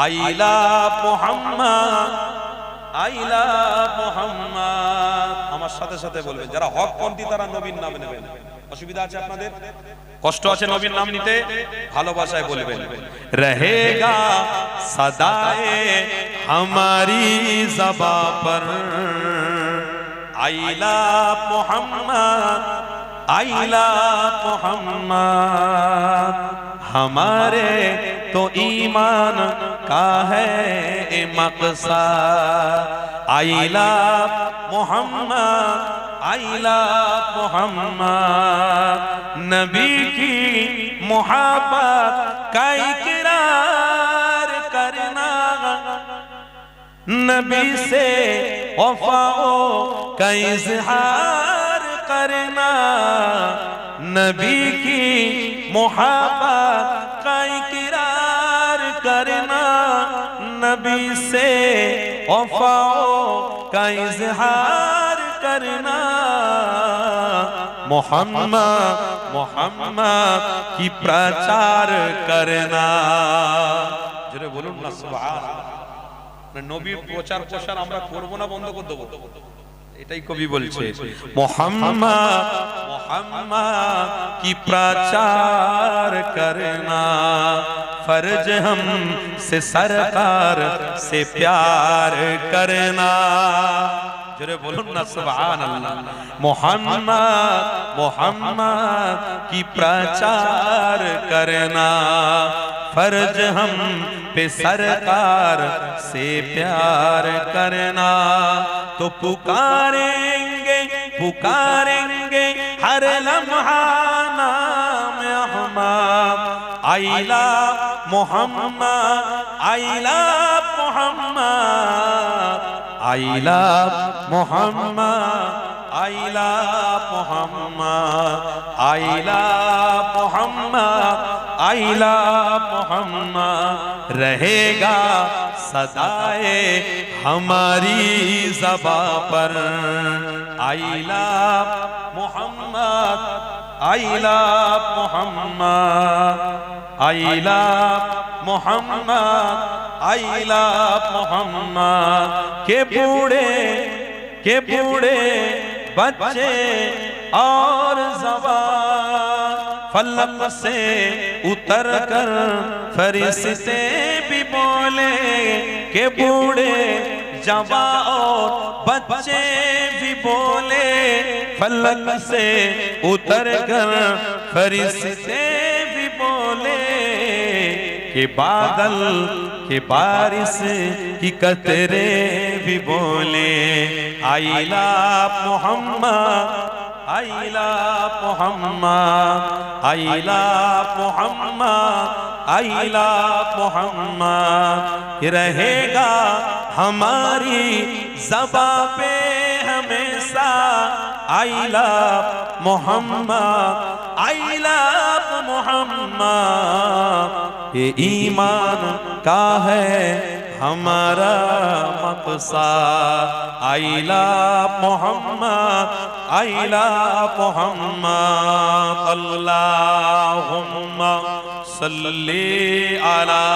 আইলা মুহাম্মদ, আইলা মুহাম্মদ। আমার সাথে সাথে বলবেন, যারা হকপন্থী তারা নবীর নাম নেবেন। অসুবিধা আছে আপনাদের? কষ্ট আছে নবীর নাম নিতে? ভালোবাসায় বলবেন, রহেগা সদায়ে हमारी ज़बा पर आइला मोहम्मद, आइला मोहम्मद। हमारे तो ईमान का है मकसद। आइला मोहम्मद, आइला मोहम्मद। नबी की मोहब्बत का इकरार करना, नबी से वफाओ का इजहार करना। नबी की मोहब्बत का इकरार करना, नबी से वफाओ का इजहार करना। मोहम्मद मोहम्मद की प्रचार करना। जरे बोलूं ना सुभान अल्लाह। नबीर प्रचार प्रसार আমরা করব না, বন্ধ করে দেব, এটাই কবি বলছে। मोहम्मद मोहम्मद की प्रचार करना, फर्ज हम से सरकार से प्यार करना। जरे बोलूं ना सुभान अल्लाह। मोहम्मद मोहम्मद की प्रचार करना, फर्ज हम पे सरकार से प्यार करना। तो पुकारेंगे पुकारेंगे हर लम्हा नाम अहमद। आइला मोहम्मद, आइला मोहम्मद, आइला मोहम्मद, आइला मोहम्मद, आइला मोहम्मद, आइला मोहम्मद। रहेगा सदाए हमारी ज़बा पर। आइला मोहम्मद, आइला मोहम्मद, आइला मोहम्मद, आइला मोहम्मद। के बूढ़े बच्चे और जवान फलक से उतर कर फरिश्ते भी बोले। के बूढ़े जवान और बच्चे भी बोले, फलक से उतर कर फरिश्ते भी बोले। के बादल के बारिश की कतरे भी बोले। आइला मोहम्मद, आइला मोहम्मद, आइला मोहम्मद, आइला मोहम्मद। रहेगा हमारी ज़बा पे हमेशा। आइला मोहम्मद, आइला मोहम्मद। ये ईमान का है हमारा मकसद। आइला मोहम्मद, आइला मोहम्मद। अल्लाहुम्मा सल्ली अला